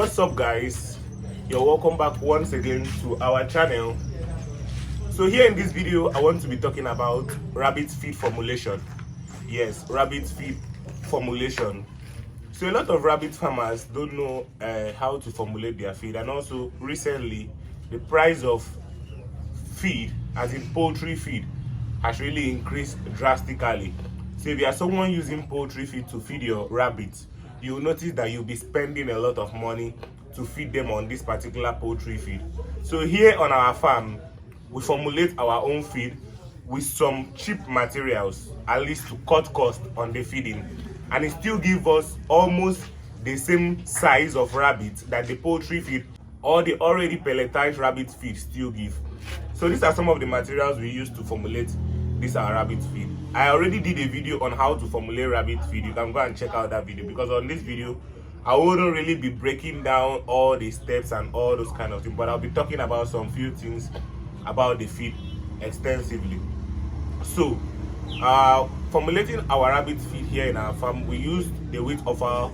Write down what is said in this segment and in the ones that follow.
What's up, guys? You're welcome back once again to our channel. So here in this video I want to be talking about rabbit feed formulation. Yes, rabbit feed formulation. So a lot of rabbit farmers don't know how to formulate their feed, and also recently the price of feed, as in poultry feed, has really increased drastically. So if you are someone using poultry feed to feed your rabbits, you will notice that you'll be spending a lot of money to feed them on this particular poultry feed. So here on our farm, we formulate our own feed with some cheap materials, at least to cut cost on the feeding, and it still gives us almost the same size of rabbit that the poultry feed or the already pelletized rabbit feed still give. So these are some of the materials we use to formulate this our rabbit feed. I already did a video on how to formulate rabbit feed. You can go and check out that video, because on this video I wouldn't really be breaking down all the steps and all those kind of things, but I'll be talking about some few things about the feed extensively. So formulating our rabbit feed here in our farm, we use the wheat offal,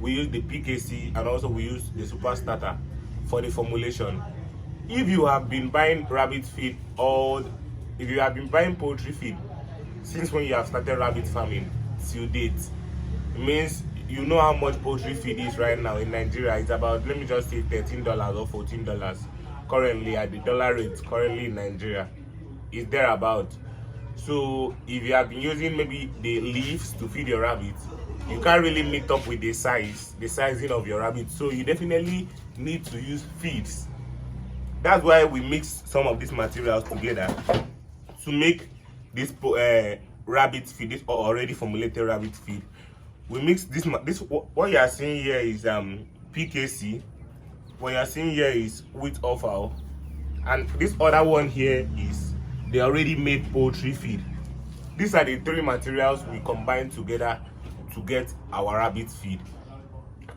we use the PKC, and also we use the super starter for the formulation. If you have been buying rabbit feed, or if you have been buying poultry feed since when you have started rabbit farming till date, it means you know how much poultry feed is right now in Nigeria. It's about, let me just say, $13 or $14 currently at the dollar rate currently in Nigeria. It's thereabout. So if you have been using maybe the leaves to feed your rabbits, you can't really meet up with the sizing of your rabbit. So you definitely need to use feeds. This why we mix some of these materials together to make this rabbit feed, this already formulated rabbit feed. We mix this what you are seeing here is PKC, what you are seeing here is wheat offal, and this other one here is the already made poultry feed. These are the three materials we combine together to get our rabbit feed,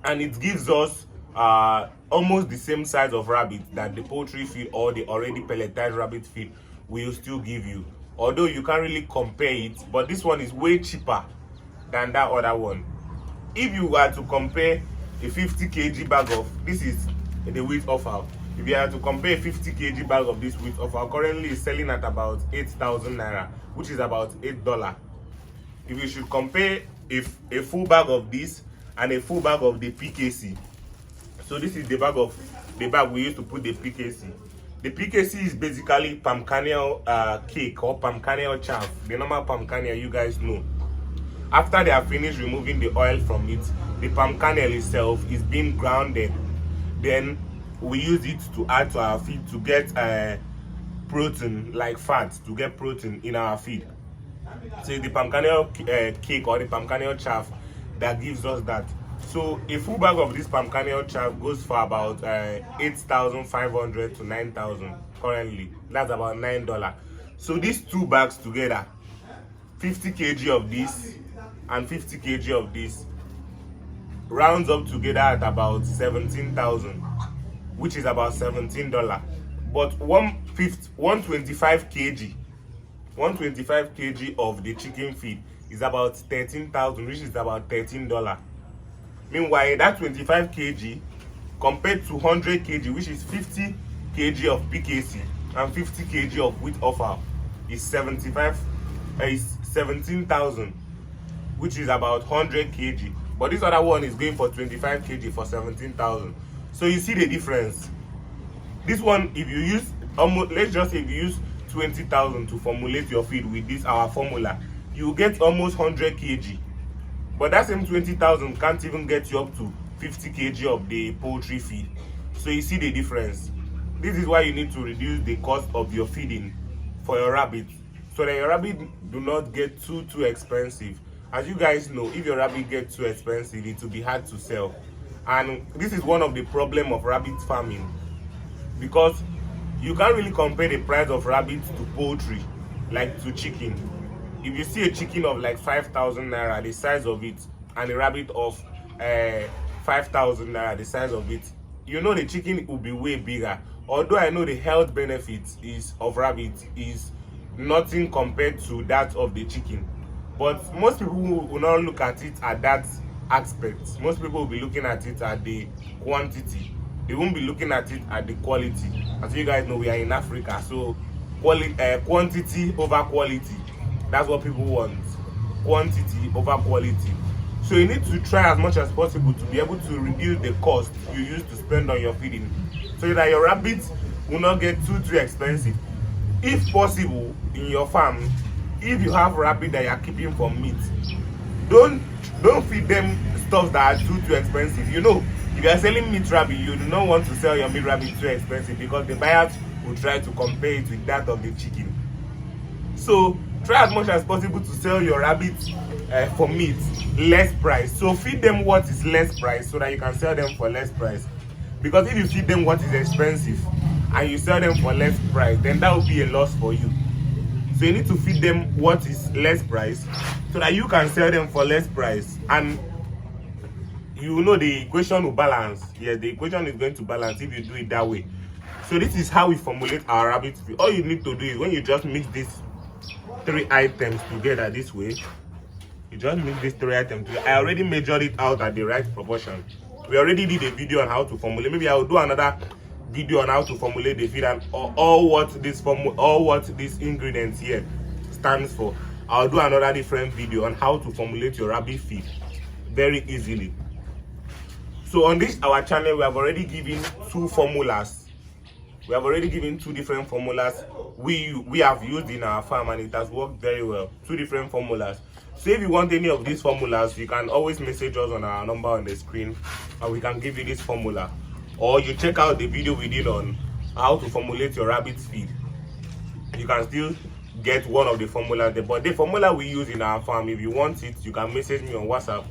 and it gives us almost the same size of rabbit that the poultry feed or the already pelletized rabbit feed will still give you, although you can't really compare it. But this one is way cheaper than that other one. If you were to compare a 50 kg bag of, this is the wheat offal, if you had to compare a 50 kg bag of this wheat offal, currently is selling at about 8,000 naira, which is about $8. If you should compare a full bag of this and a full bag of the PKC, so this is the bag we use to put the PKC. The PKC is basically palm kernel cake or palm kernel chaff, the normal palm kernel you guys know. After they are finished removing the oil from it, the palm kernel itself is being grounded. Then we use it to add to our feed to get protein, like fat, to get protein in our feed. So the palm kernel cake or the palm kernel chaff that gives us that. So a full bag of this palm kernel chaff goes for about 8,500 to 9,000 currently. That's about $9. So these two bags together, 50 kg of this and 50 kg of this, rounds up together at about 17,000, which is about $17. But 125 kg of the chicken feed is about 13,000, which is about $13. Meanwhile, that 25 kg compared to 100 kg, which is 50 kg of PKC and 50 kg of wheat offal, is 17,000, which is about 100 kg. But this other one is going for 25 kg for 17,000. So you see the difference. This one, if you use almost, let's just say if you use 20,000 to formulate your feed with this our formula, you get almost 100 kg. But that same 20,000 can't even get you up to 50 kg of the poultry feed. So you see the difference. This is why you need to reduce the cost of your feeding for your rabbit, so that your rabbit do not get too expensive. As you guys know, if your rabbit gets too expensive, it will be hard to sell. And this is one of the problem of rabbit farming, because you can't really compare the price of rabbits to poultry like to chicken. If you see a chicken of like 5,000 naira, the size of it, and a rabbit of 5,000 naira, the size of it, you know the chicken will be way bigger. Although I know the health benefits of rabbit is nothing compared to that of the chicken, but most people will not look at it at aspects. Most people will be looking at it at the quantity. They won't be looking at it at the quality. As you guys know, we are in Africa, so quantity over quality. That's what people want. Quantity over quality. So you need to try as much as possible to be able to reduce the cost you use to spend on your feeding, so that your rabbits will not get too expensive. If possible, in your farm, if you have rabbit that you are keeping for meat, don't feed them stuff that are too expensive. You know, if you are selling meat rabbit, you do not want to sell your meat rabbit too expensive, because the buyers will try to compare it with that of the chicken. So try as much as possible to sell your rabbits for meat less price. So feed them what is less price, so that you can sell them for less price. Because if you feed them what is expensive and you sell them for less price, then that will be a loss for you. So you need to feed them what is less price, so that you can sell them for less price, and you know the equation will balance. Yes, the equation is going to balance if you do it that way. So this is how we formulate our rabbit feed. All you need to do is, when you just mix these 3 items together this way, you just mix these 3 items together. I already measured it out at the right proportion. We already did a video on how to formulate. Maybe I will do another video on how to formulate the feed, and all what this ingredients here stands for. I'll do another different video on how to formulate your rabbit feed very easily. So on this our channel, we have already given 2 formulas. We have already given 2 different formulas we have used in our farm, and it has worked very well. 2 different formulas. So if you want any of these formulas, you can always message us on our number on the screen, and we can give you this formula. Or you check out the video we did on how to formulate your rabbit feed. You can still get one of the formulas there. But the formula we use in our farm, if you want it, you can message me on WhatsApp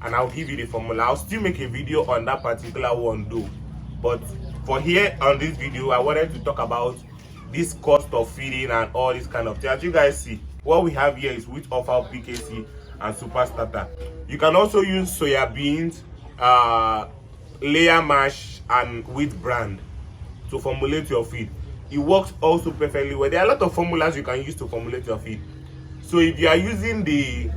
and I'll give you the formula. I'll still make a video on that particular one though. But for here on this video, I wanted to talk about this cost of feeding and all this kind of thing. As you guys see, what we have here is wheat offal, PKC, and super starter. You can also use soya beans, layer mash, and wheat bran to formulate your feed. It works also perfectly well. There are a lot of formulas you can use to formulate your feed. So if you are using the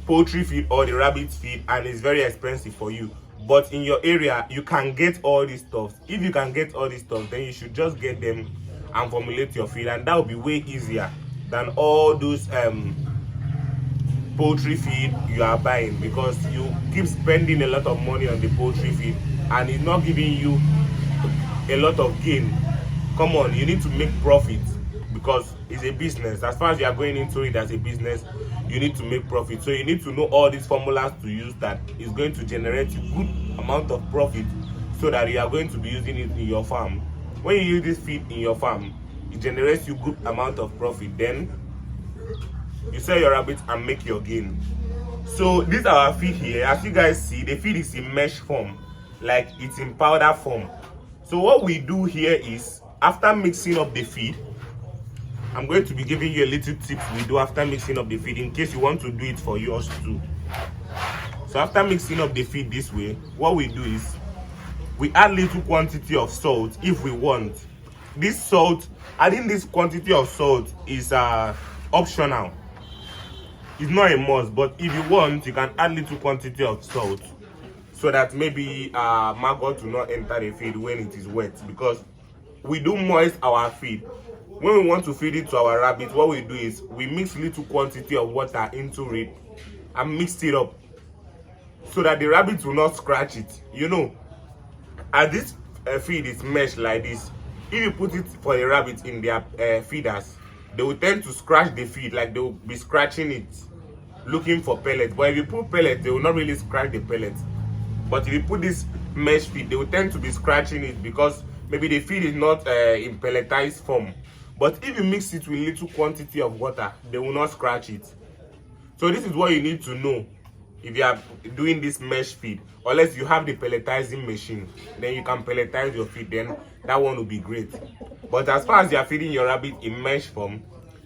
poultry feed or the rabbit feed and it's very expensive for you, but in your area you can get all these stuff. If you can get all these stuff, then you should just get them and formulate your feed, and that will be way easier than all those poultry feed you are buying, because you keep spending a lot of money on the poultry feed and it's not giving you a lot of gain. Come on, you need to make profit, because it's a business. As far as you are going into it as a business, you need to make profit. So you need to know all these formulas to use that is going to generate a good amount of profit, so that you are going to be using it in your farm. When you use this feed in your farm, it generates you good amount of profit. Then you sell your rabbits and make your gain. So this is our feed here. As you guys see, the feed is in mesh form, like it's in powder form. So what we do here is, after mixing up the feed, I'm going to be giving you a little tips we do after mixing up the feed, in case you want to do it for yours too. So after mixing up the feed this way, what we do is we add little quantity of salt if we want. This salt, adding this quantity of salt is optional. It's not a must, but if you want, you can add little quantity of salt, so that maybe maggot will not enter the feed when it is wet, because we do moist our feed. When we want to feed it to our rabbit, what we do is we mix little quantity of water into it and mix it up, so that the rabbit will not scratch it. You know, as this feed is meshed like this, if you put it for the rabbit in their feeders, they will tend to scratch the feed, like they will be scratching it looking for pellets. But if you put pellets, they will not really scratch the pellets. But if you put this mesh feed, they will tend to be scratching it, because maybe the feed is not in pelletized form. But if you mix it with little quantity of water, they will not scratch it. So this is what you need to know if you are doing this mesh feed. Unless you have the pelletizing machine, then you can pelletize your feed, then that one will be great. But as far as you are feeding your rabbit in mesh form,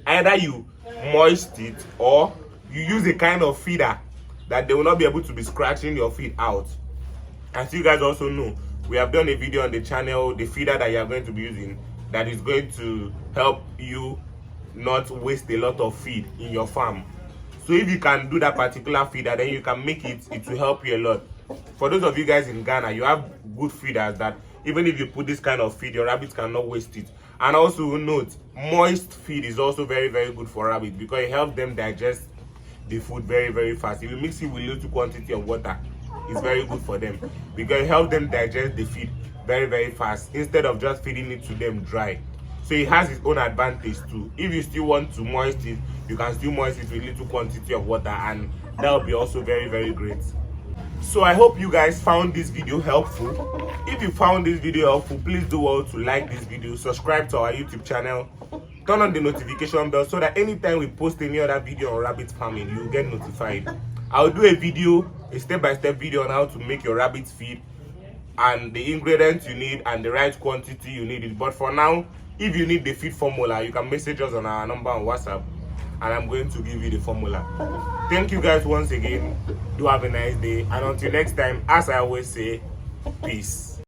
either you moist it or you use a kind of feeder that they will not be able to be scratching your feed out. As you guys also know, we have done a video on the channel, the feeder that you are going to be using, that is going to help you not waste a lot of feed in your farm. So if you can do that particular feeder, then you can make it will help you a lot. For those of you guys in Ghana, you have good feeders that even if you put this kind of feed, your rabbits cannot waste it. And also note, moist feed is also very good for rabbits because it helps them digest the food very fast. If you mix it with little quantity of water, it's very good for them because it helps them digest the feed very fast instead of just feeding it to them dry. So it has its own advantage too. If you still want to moist it, you can still moist it with little quantity of water, and that will be also very great. So I hope you guys found this video helpful. If you found this video helpful, please do well to like this video, subscribe to our YouTube channel, turn on the notification bell so that anytime we post any other video on rabbit farming, you will get notified. I'll do a step-by-step video on how to make your rabbit feed and the ingredients you need and the right quantity you need it. But for now, if you need the feed formula, you can message us on our number on WhatsApp and I'm going to give you the formula. Thank you guys once again. Do have a nice day, and until next time, as I always say, peace.